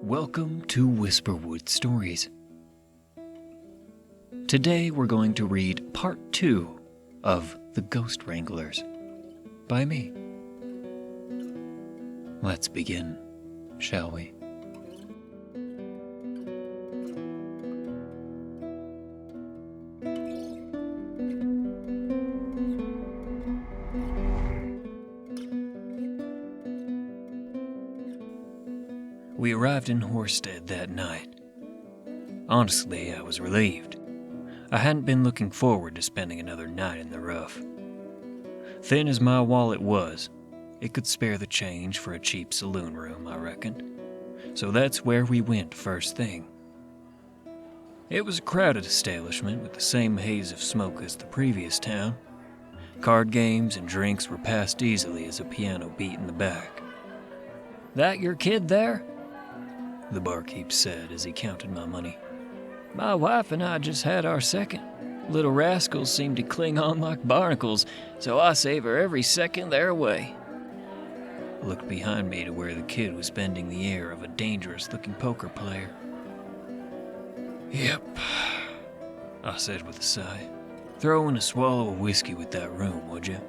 Welcome to Whisperwood Stories. Today we're going to read part 2 of The Ghost Wranglers by me. Let's begin, shall we? We arrived in Horstead that night. Honestly, I was relieved. I hadn't been looking forward to spending another night in the rough. Thin as my wallet was, it could spare the change for a cheap saloon room, I reckoned. So that's where we went first thing. It was a crowded establishment with the same haze of smoke as the previous town. Card games and drinks were passed easily as a piano beat in the back. "That your kid there?" the barkeep said as he counted my money. "My wife and I just had our second. Little rascals seem to cling on like barnacles, so I save her every second they're away." I looked behind me to where the kid was bending the air of a dangerous-looking poker player. "Yep," I said with a sigh. "Throw in a swallow of whiskey with that room, would you?"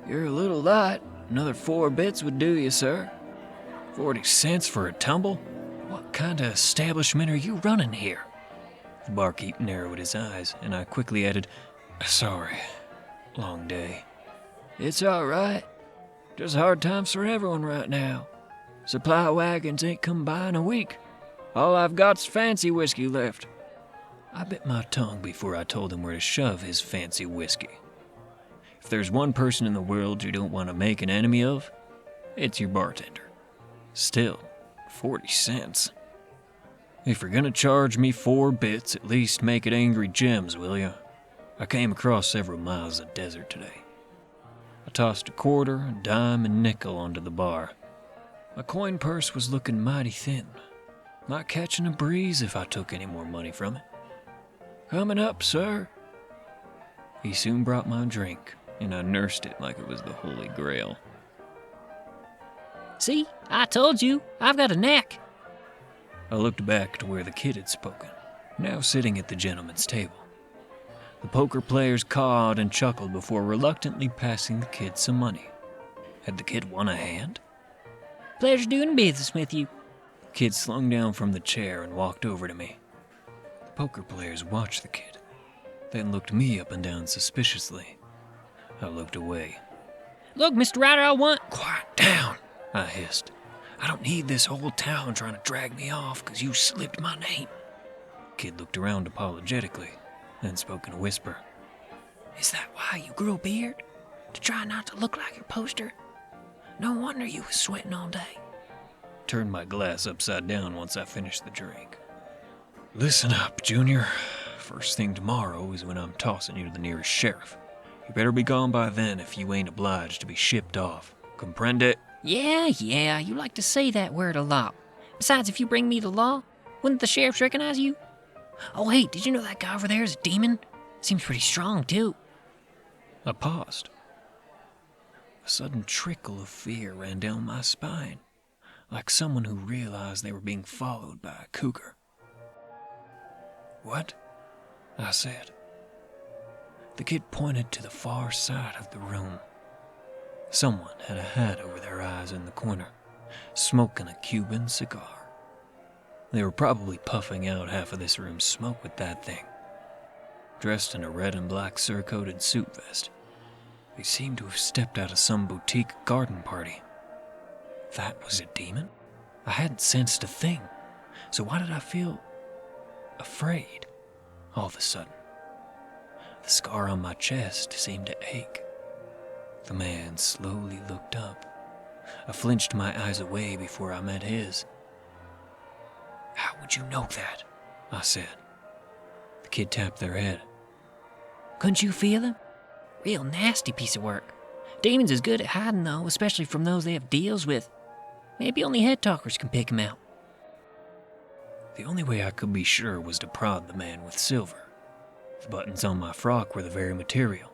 "You're a little light. Another 4 bits would do you, sir." 40 cents for a tumble? What kind of establishment are you running here? The barkeep narrowed his eyes, and I quickly added, "Sorry, long day." "It's all right. Just hard times for everyone right now. Supply wagons ain't come by in a week. All I've got's fancy whiskey left." I bit my tongue before I told him where to shove his fancy whiskey. If there's one person in the world you don't want to make an enemy of, it's your bartender. Still, 40 cents. "If you're gonna charge me 4 bits, at least make it Angry Jim's, will ya? I came across several miles of desert today." I tossed a quarter, a dime, and nickel onto the bar. My coin purse was looking mighty thin. Not catching a breeze if I took any more money from it. "Coming up, sir." He soon brought my drink, and I nursed it like it was the Holy Grail. "See, I told you, I've got a knack." I looked back to where the kid had spoken, now sitting at the gentleman's table. The poker players cawed and chuckled before reluctantly passing the kid some money. Had the kid won a hand? "Pleasure doing business with you." The kid slung down from the chair and walked over to me. The poker players watched the kid, then looked me up and down suspiciously. I looked away. "Look, Mr. Ryder, I want—" "Quiet down," I hissed. "I don't need this whole town trying to drag me off because you slipped my name." The kid looked around apologetically, then spoke in a whisper. "Is that why you grew a beard? To try not to look like your poster? No wonder you was sweating all day." Turned my glass upside down once I finished the drink. "Listen up, Junior. First thing tomorrow is when I'm tossing you to the nearest sheriff. You better be gone by then if you ain't obliged to be shipped off. Comprende?" Yeah, you like to say that word a lot. Besides, if you bring me the law, wouldn't the sheriffs recognize you? Oh, hey, did you know that guy over there is a demon? Seems pretty strong, too." I paused. A sudden trickle of fear ran down my spine, like someone who realized they were being followed by a cougar. "What?" I said. The kid pointed to the far side of the room. Someone had a hat over their eyes in the corner, smoking a Cuban cigar. They were probably puffing out half of this room's smoke with that thing. Dressed in a red and black surcoated suit vest, they seemed to have stepped out of some boutique garden party. That was a demon? I hadn't sensed a thing, so why did I feel afraid all of a sudden? The scar on my chest seemed to ache. The man slowly looked up. I flinched my eyes away before I met his. "How would you know that?" I said. The kid tapped their head. "Couldn't you feel him? Real nasty piece of work. Demons is good at hiding, though, especially from those they have deals with. Maybe only head talkers can pick him out." The only way I could be sure was to prod the man with silver. The buttons on my frock were the very material.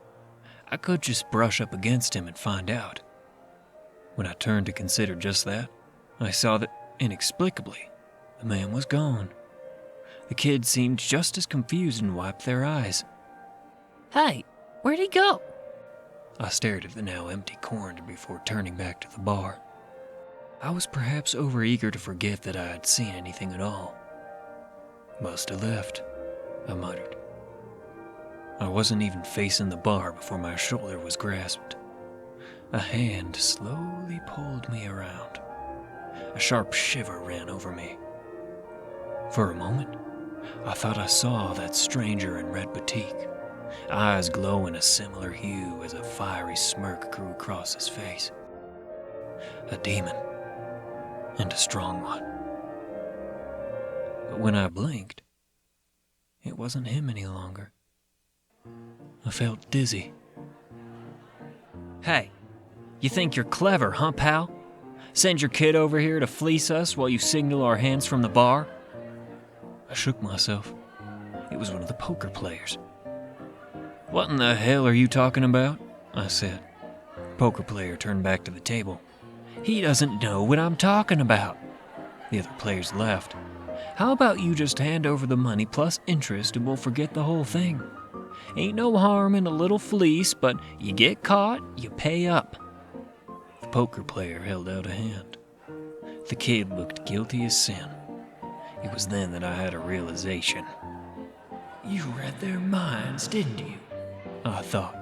I could just brush up against him and find out. When I turned to consider just that, I saw that, inexplicably, The man was gone. The kids seemed just as confused and wiped their eyes. Hey, where'd he go? I stared at the now empty corner before turning back to the bar. I was perhaps overeager to forget that I had seen anything at all. Must have left, I muttered. I wasn't even facing the bar before my shoulder was grasped. A hand slowly pulled me around. A sharp shiver ran over me. For a moment, I thought I saw that stranger in red batik, eyes glowing a similar hue as a fiery smirk grew across his face. A demon, and a strong one. But when I blinked, it wasn't him any longer. I felt dizzy. Hey, you think you're clever, huh, pal? Send your kid over here to fleece us while you signal our hands from the bar? I shook myself. It was one of the poker players. What in the hell are you talking about? I said. Poker player turned back to the table. He doesn't know what I'm talking about. The other players laughed. How about you just hand over the money plus interest and we'll forget the whole thing? Ain't no harm in a little fleece, but you get caught, you pay up. The poker player held out a hand. The kid looked guilty as sin. It was then that I had a realization. You read their minds, didn't you? I thought.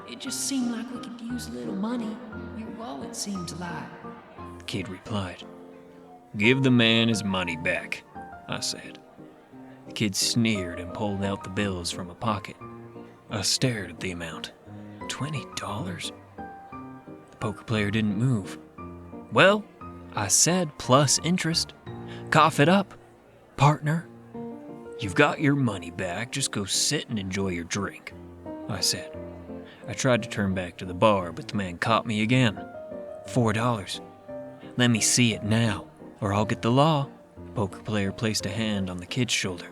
It just seemed like we could use a little money. Your wallet seems light. The kid replied. Give the man his money back, I said. The kid sneered and pulled out the bills from a pocket. I stared at the amount. $20? The poker player didn't move. Well, I said plus interest. Cough it up, partner. You've got your money back, just go sit and enjoy your drink, I said. I tried to turn back to the bar, but the man caught me again. $4. Let me see it now, or I'll get the law. The poker player placed a hand on the kid's shoulder.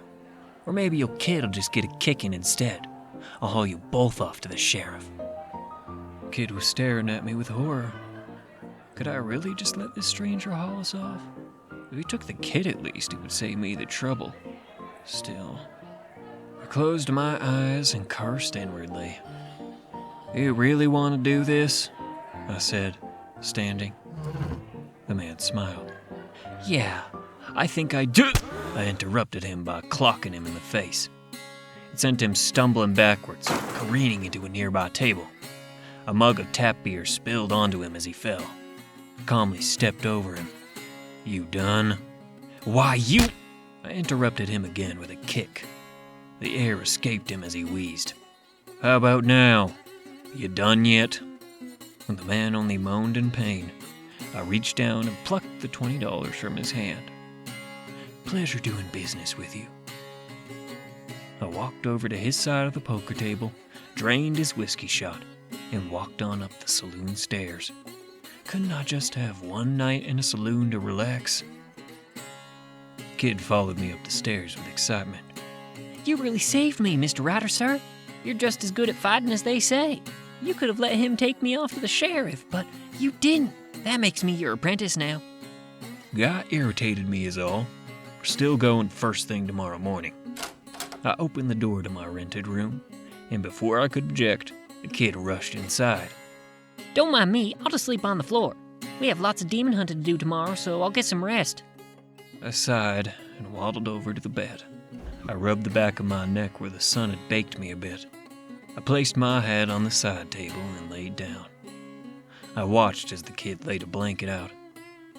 Or maybe your kid'll just get a kicking instead. I'll haul you both off to the sheriff. The kid was staring at me with horror. Could I really just let this stranger haul us off? If he took the kid at least, it would save me the trouble. Still, I closed my eyes and cursed inwardly. You really want to do this? I said, standing. The man smiled. Yeah, I think I do. I interrupted him by clocking him in the face. It sent him stumbling backwards, careening into a nearby table. A mug of tap beer spilled onto him as he fell. I calmly stepped over him. You done? Why, you... I interrupted him again with a kick. The air escaped him as he wheezed. How about now? You done yet? When the man only moaned in pain, I reached down and plucked the $20 from his hand. Pleasure doing business with you. I walked over to his side of the poker table, drained his whiskey shot, and walked on up the saloon stairs. Couldn't I just have one night in a saloon to relax? The kid followed me up the stairs with excitement. You really saved me, Mr. Ryder, sir. You're just as good at fighting as they say. You could have let him take me off to the sheriff, but you didn't. That makes me your apprentice now. Guy irritated me is all. We're still going first thing tomorrow morning. I opened the door to my rented room, and before I could object, the kid rushed inside. Don't mind me, I'll just sleep on the floor. We have lots of demon hunting to do tomorrow, so I'll get some rest. I sighed and waddled over to the bed. I rubbed the back of my neck where the sun had baked me a bit. I placed my head on the side table and laid down. I watched as the kid laid a blanket out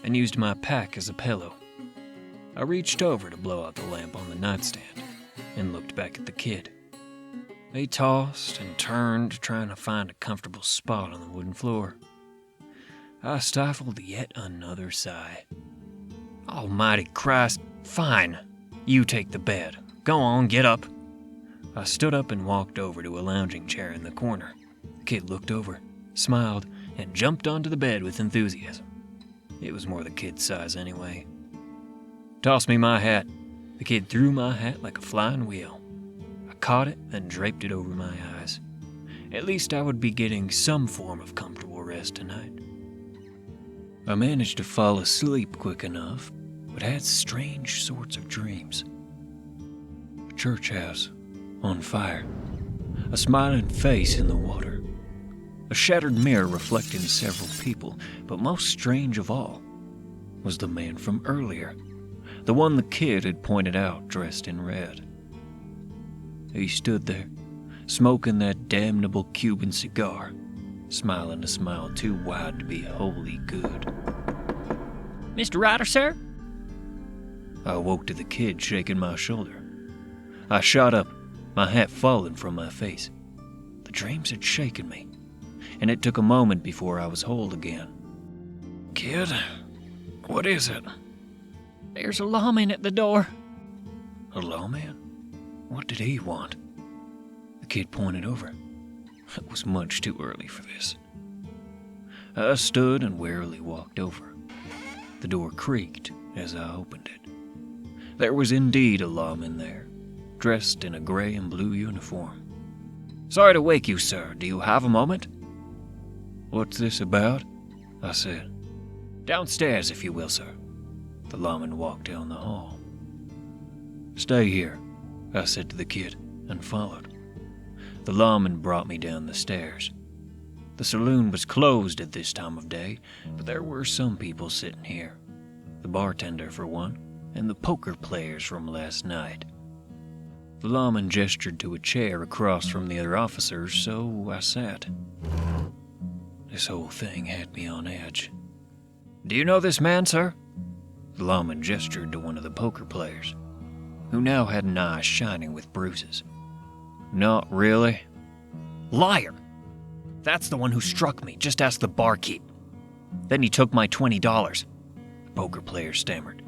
and used my pack as a pillow. I reached over to blow out the lamp on the nightstand and looked back at the kid. They tossed and turned, trying to find a comfortable spot on the wooden floor. I stifled yet another sigh. Almighty Christ, fine. You take the bed. Go on, get up. I stood up and walked over to a lounging chair in the corner. The kid looked over, smiled, and jumped onto the bed with enthusiasm. It was more the kid's size anyway. Toss me my hat. The kid threw my hat like a flying wheel. I caught it, then draped it over my eyes. At least I would be getting some form of comfortable rest tonight. I managed to fall asleep quick enough, but had strange sorts of dreams. A church house on fire, a smiling face in the water, a shattered mirror reflecting several people, but most strange of all was the man from earlier, the one the kid had pointed out dressed in red. He stood there, smoking that damnable Cuban cigar, smiling a smile too wide to be wholly good. Mr. Ryder, sir? I awoke to the kid shaking my shoulder. I shot up, my hat falling from my face. The dreams had shaken me, and it took a moment before I was whole again. Kid, what is it? There's a lawman at the door. A lawman? What did he want? The kid pointed over. It was much too early for this. I stood and warily walked over. The door creaked as I opened it. There was indeed a lawman there, dressed in a gray and blue uniform. Sorry to wake you, sir. Do you have a moment? What's this about? I said. Downstairs, if you will, sir. The lawman walked down the hall. Stay here, I said to the kid, and followed. The lawman brought me down the stairs. The saloon was closed at this time of day, but there were some people sitting here. The bartender, for one, and the poker players from last night. The lawman gestured to a chair across from the other officers, so I sat. This whole thing had me on edge. Do you know this man, sir? The lawman gestured to one of the poker players, who now had an eye shining with bruises. Not really. Liar! That's the one who struck me. Just ask the barkeep. Then he took my $20. The poker player stammered.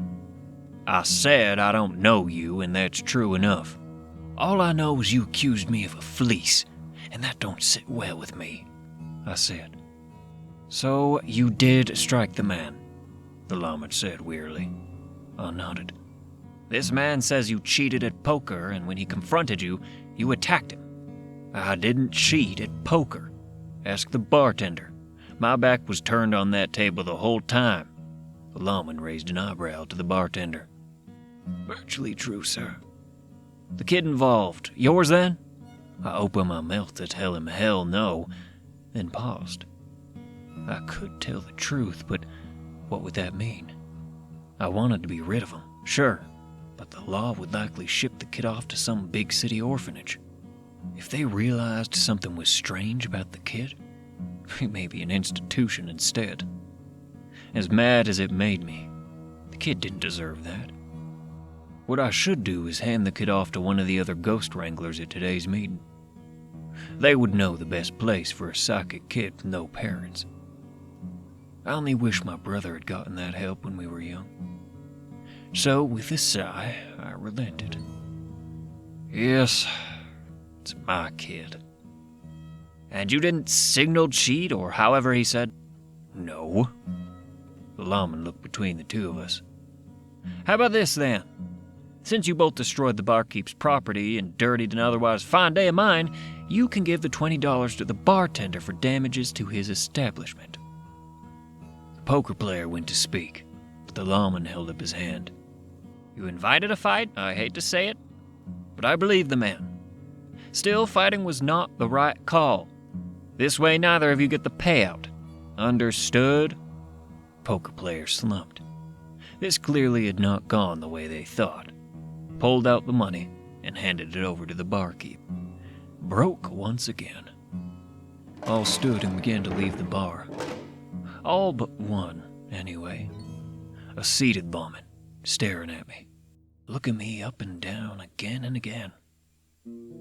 I said I don't know you, and that's true enough. All I know is you accused me of a fleece, and that don't sit well with me, I said. So you did strike the man, the lawman said wearily. I nodded. This man says you cheated at poker, and when he confronted you, you attacked him. I didn't cheat at poker. Ask the bartender. My back was turned on that table the whole time. The lawman raised an eyebrow to the bartender. Virtually true, sir. The kid involved, yours then? I opened my mouth to tell him hell no, then paused. I could tell the truth, but what would that mean? I wanted to be rid of him, sure, but the law would likely ship the kid off to some big city orphanage. If they realized something was strange about the kid, he may be an institution instead. As mad as it made me, the kid didn't deserve that. What I should do is hand the kid off to one of the other ghost wranglers at today's meeting. They would know the best place for a psychic kid with no parents. I only wish my brother had gotten that help when we were young. So, with a sigh, I relented. Yes, it's my kid. And you didn't signal cheat, or however he said? No. The lawman looked between the two of us. How about this, then? Since you both destroyed the barkeep's property and dirtied an otherwise fine day of mine, you can give the $20 to the bartender for damages to his establishment. The poker player went to speak, but the lawman held up his hand. You invited a fight? I hate to say it, but I believe the man. Still, fighting was not the right call. This way, neither of you get the payout. Understood? Poker player slumped. This clearly had not gone the way they thought. Pulled out the money and handed it over to the barkeep. Broke once again. All stood and began to leave the bar. All but one, anyway. A seated lawman, staring at me, looking me up and down again and again.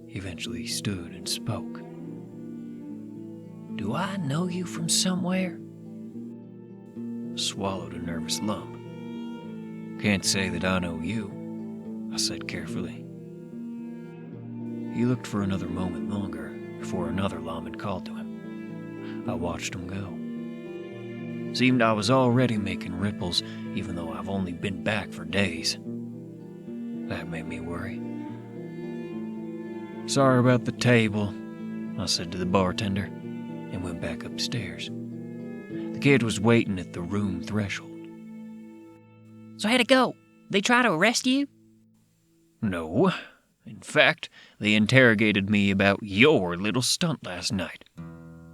Eventually he stood and spoke. Do I know you from somewhere? Swallowed a nervous lump. Can't say that I know you, I said carefully. He looked for another moment longer before another lawman called to him. I watched him go. Seemed I was already making ripples, even though I've only been back for days. That made me worry. Sorry about the table, I said to the bartender, and went back upstairs. The kid was waiting at the room threshold. So how'd it go? They try to arrest you? No. In fact, they interrogated me about your little stunt last night.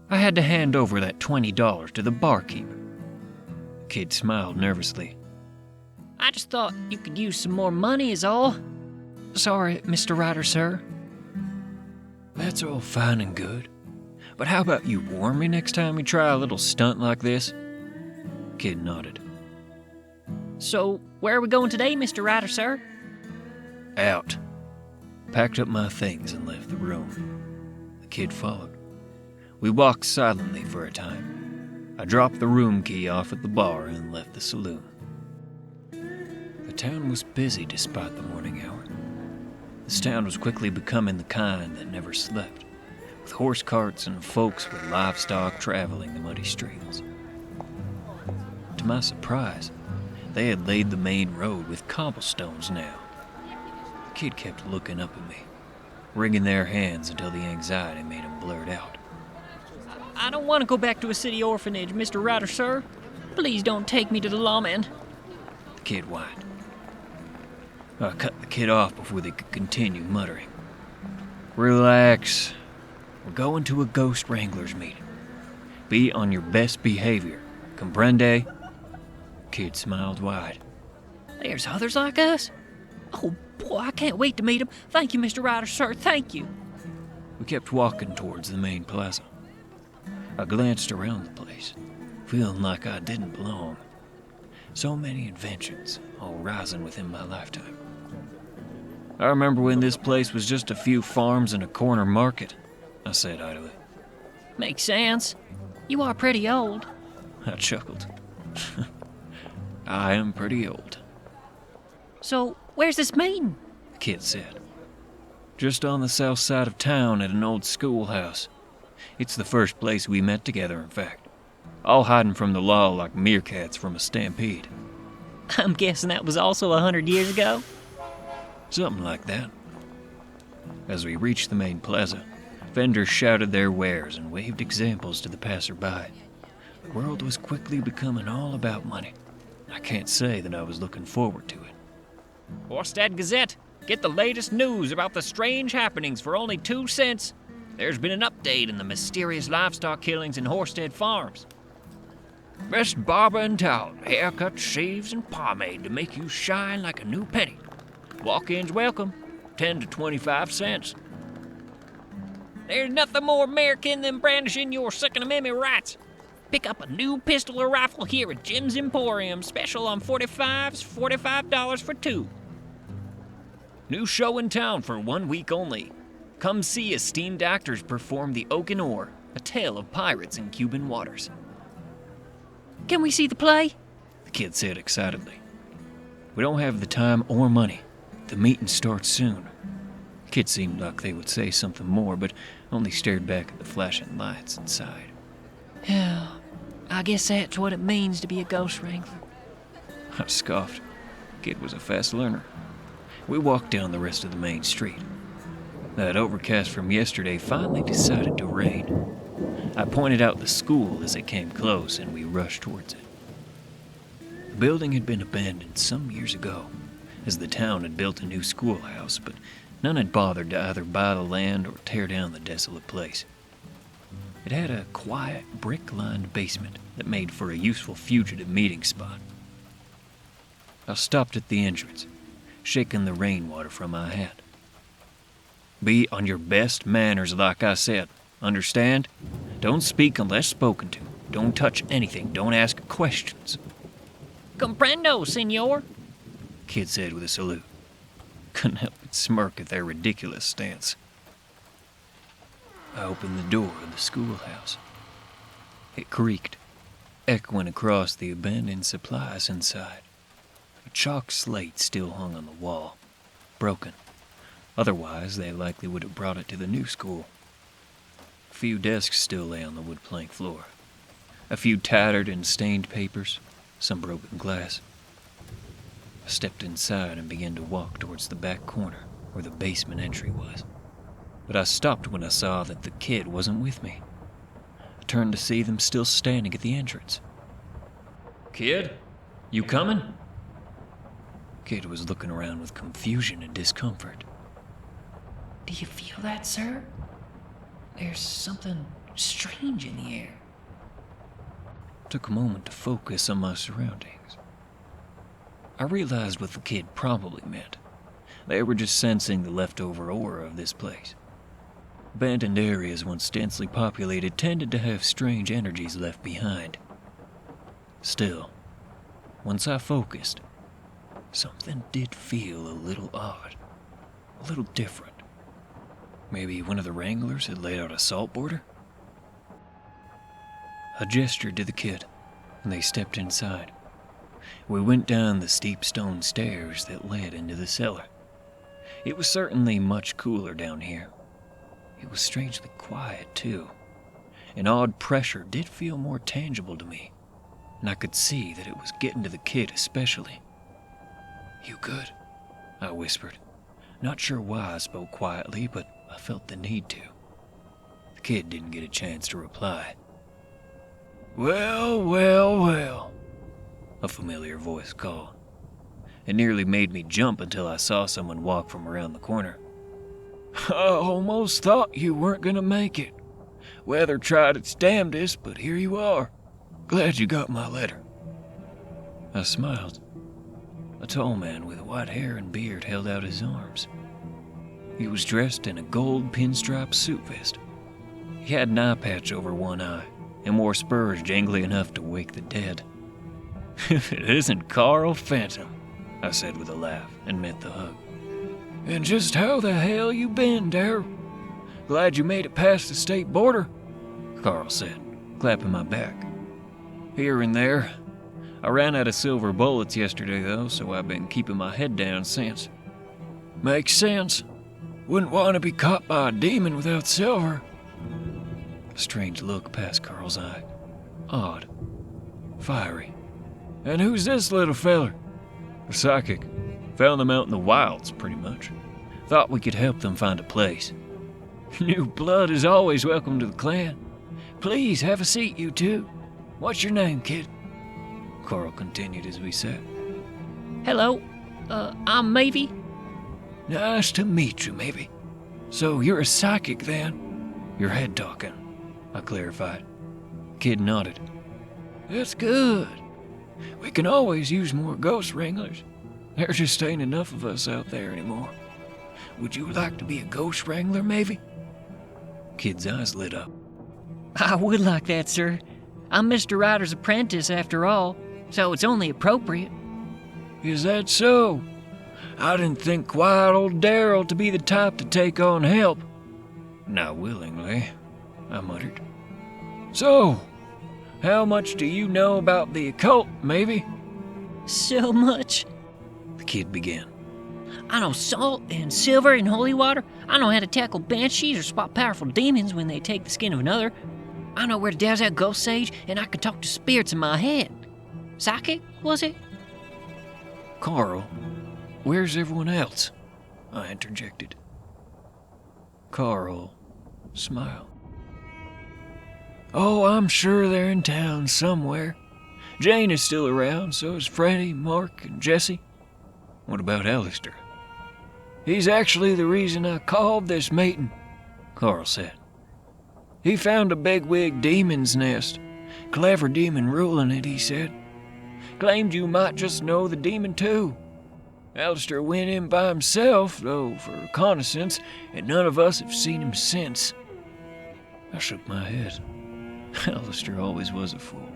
I had to hand over that $20 to the barkeep. The kid smiled nervously. I just thought you could use some more money is all. Sorry, Mr. Ryder, sir. That's all fine and good. But how about you warn me next time you try a little stunt like this? The kid nodded. So, where are we going today, Mr. Ryder, sir? Out. Packed up my things and left the room. The kid followed. We walked silently for a time. I dropped the room key off at the bar and left the saloon. The town was busy despite the morning hour. This town was quickly becoming the kind that never slept, with horse carts and folks with livestock traveling the muddy streets. To my surprise, they had laid the main road with cobblestones now. The kid kept looking up at me, wringing their hands until the anxiety made him blurt out. I don't want to go back to a city orphanage, Mr. Ryder, sir. Please don't take me to the lawman. The kid whined. I cut the kid off before they could continue muttering. Relax. We're going to a ghost Wranglers meeting. Be on your best behavior. Comprende? Kid smiled wide. There's others like us? Oh, boy, I can't wait to meet them. Thank you, Mr. Ryder, sir. Thank you. We kept walking towards the main plaza. I glanced around the place, feeling like I didn't belong. So many inventions, all rising within my lifetime. I remember when this place was just a few farms and a corner market, I said idly. Makes sense. You are pretty old. I chuckled. I am pretty old. So, where's this meeting? The kid said. Just on the south side of town at an old schoolhouse. It's the first place we met together, in fact. All hiding from the law like meerkats from a stampede. I'm guessing that was also 100 years ago? Something like that. As we reached the main plaza, vendors shouted their wares and waved examples to the passerby. The world was quickly becoming all about money. I can't say that I was looking forward to it. Horstead Gazette, get the latest news about the strange happenings for only 2 cents. There's been an update in the mysterious livestock killings in Horstead Farms. Best barber in town. Haircuts, shaves, and pomade to make you shine like a new penny. Walk-ins welcome. 10 to 25 cents. There's nothing more American than brandishing your Second Amendment rights. Pick up a new pistol or rifle here at Jim's Emporium. Special on 45s, $45 for 2. New show in town for 1 week only. Come see esteemed actors perform The Oaken Oar, a tale of pirates in Cuban waters. Can we see the play? The kid said excitedly. We don't have the time or money. The meeting starts soon. The kid seemed like they would say something more, but only stared back at the flashing lights and sighed. Yeah, I guess that's what it means to be a ghost wrangler. I scoffed. The kid was a fast learner. We walked down the rest of the main street. That overcast from yesterday finally decided to rain. I pointed out the school as it came close, and we rushed towards it. The building had been abandoned some years ago, as the town had built a new schoolhouse, but none had bothered to either buy the land or tear down the desolate place. It had a quiet, brick-lined basement that made for a useful fugitive meeting spot. I stopped at the entrance, shaking the rainwater from my hat. Be on your best manners, like I said. Understand? Don't speak unless spoken to. Don't touch anything. Don't ask questions. Comprendo, senor, Kid said with a salute. Couldn't help but smirk at their ridiculous stance. I opened the door of the schoolhouse. It creaked, echoing across the abandoned supplies inside. A chalk slate still hung on the wall, broken. Otherwise, they likely would have brought it to the new school. A few desks still lay on the wood plank floor. A few tattered and stained papers, some broken glass. I stepped inside and began to walk towards the back corner where the basement entry was. But I stopped when I saw that the kid wasn't with me. I turned to see them still standing at the entrance. Kid, you coming? Kid was looking around with confusion and discomfort. Do you feel that, sir? There's something strange in the air. Took a moment to focus on my surroundings. I realized what the kid probably meant. They were just sensing the leftover aura of this place. Abandoned areas once densely populated tended to have strange energies left behind. Still, once I focused, something did feel a little odd, a little different. Maybe one of the Wranglers had laid out a salt border? I gestured to the kid, and they stepped inside. We went down the steep stone stairs that led into the cellar. It was certainly much cooler down here. It was strangely quiet, too. An odd pressure did feel more tangible to me, and I could see that it was getting to the kid especially. "You good?" I whispered. Not sure why I spoke quietly, but I felt the need to. The kid didn't get a chance to reply. "Well, well, well," a familiar voice called. It nearly made me jump until I saw someone walk from around the corner. "I almost thought you weren't gonna make it. Weather tried its damnedest, but here you are. Glad you got my letter." I smiled. A tall man with white hair and beard held out his arms. He was dressed in a gold pinstripe suit vest. He had an eye patch over one eye and wore spurs jangly enough to wake the dead. "If it isn't Carl Phantom," I said with a laugh and met the hug. "And just how the hell you been, Darryl? Glad you made it past the state border," Carl said, clapping my back. "Here and there. I ran out of silver bullets yesterday, though, so I've been keeping my head down since." "Makes sense. Wouldn't want to be caught by a demon without silver." A strange look passed Carl's eye. Odd. Fiery. "And who's this little feller?" "A psychic. Found them out in the wilds, pretty much. Thought we could help them find a place." "New blood is always welcome to the clan. Please have a seat, you two. What's your name, kid?" Carl continued as we sat. Hello, I'm Mavie. "Nice to meet you, maybe. So you're a psychic, then?" "Your head talking," I clarified. Kid nodded. "That's good. We can always use more ghost wranglers. There just ain't enough of us out there anymore. Would you like to be a ghost wrangler, maybe?" Kid's eyes lit up. I would like that, sir. I'm Mr. Ryder's apprentice, after all, so it's only appropriate. "Is that so? I didn't think quiet old Darryl to be the type to take on help." "Not willingly," I muttered. "So, how much do you know about the occult, maybe?" So much. The kid began. I know salt and silver and holy water. I know how to tackle banshees or spot powerful demons when they take the skin of another. I know where to douse out ghost sage, and I can talk to spirits in my head. Psychic, was it? "Carl, where's everyone else?" I interjected. Carl smiled. "Oh, I'm sure they're in town somewhere. Jane is still around, so is Freddie, Mark, and Jesse." "What about Alistair?" "He's actually the reason I called this meeting," Carl said. "He found a bigwig demon's nest. Clever demon ruling it, he said. Claimed you might just know the demon too. Alistair went in by himself, though, for reconnaissance, and none of us have seen him since." I shook my head. Alistair always was a fool.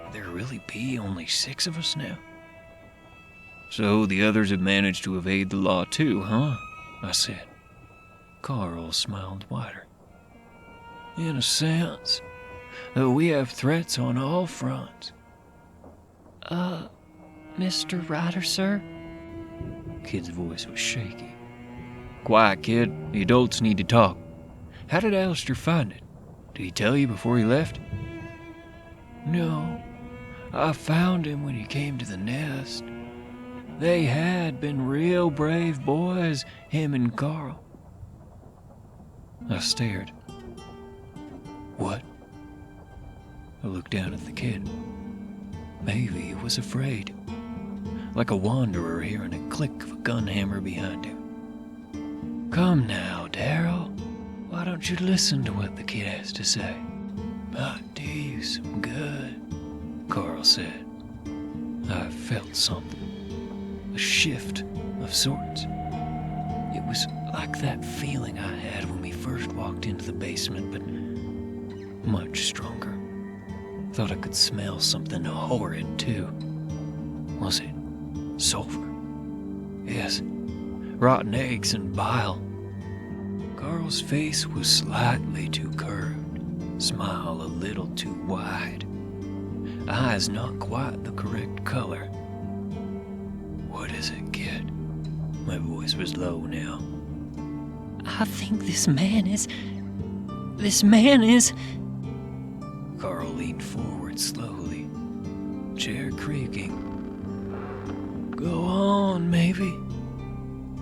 Could there really be only 6 of us now? "So the others have managed to evade the law too, huh?" I said. Carl smiled wider. "In a sense, though we have threats on all fronts." Mr. Ryder, sir? Kid's voice was shaky. "Quiet, kid. The adults need to talk. How did Alistair find it? Did he tell you before he left?" No, I found him when he came to the nest. They had been real brave boys, him and Carl. I stared. What? I looked down at the kid. Maybe he was afraid. like a wanderer hearing a click of a gun hammer behind him. Come now, Daryl. Why don't you listen to what the kid has to say? Might do you some good, Carl said. I felt something. A shift of sorts. It was like that feeling I had when we first walked into the basement, but much stronger. Thought I could smell something horrid, too. Was it sulfur? Yes. Rotten eggs and bile. Carl's face was slightly too curved, smile a little too wide, eyes not quite the correct color. What is it, kid? My voice was low now. I think this man is. Carl leaned forward slowly, chair creaking. Go on, maybe.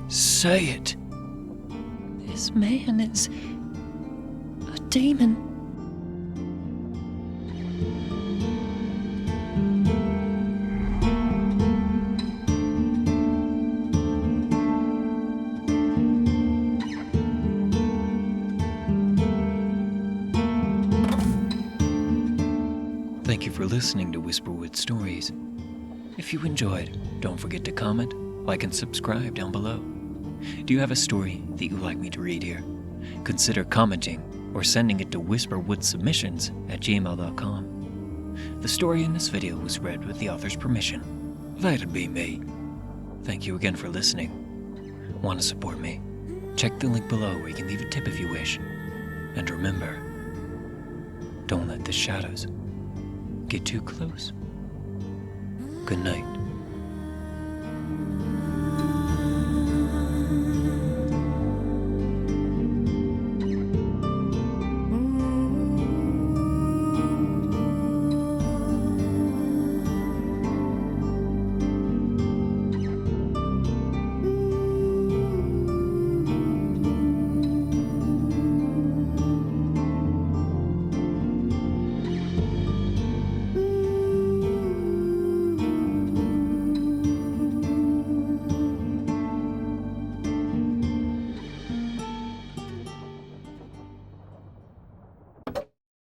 Say it. This man is a demon. Thank you for listening to Whisperwood Stories. If you enjoyed, don't forget to comment, like, and subscribe down below. Do you have a story that you'd like me to read here? Consider commenting or sending it to whisperwoodsubmissions@gmail.com. The story in this video was read with the author's permission. That'd be me. Thank you again for listening. Want to support me? Check the link below where you can leave a tip if you wish. And remember, don't let the shadows get too close. Good night.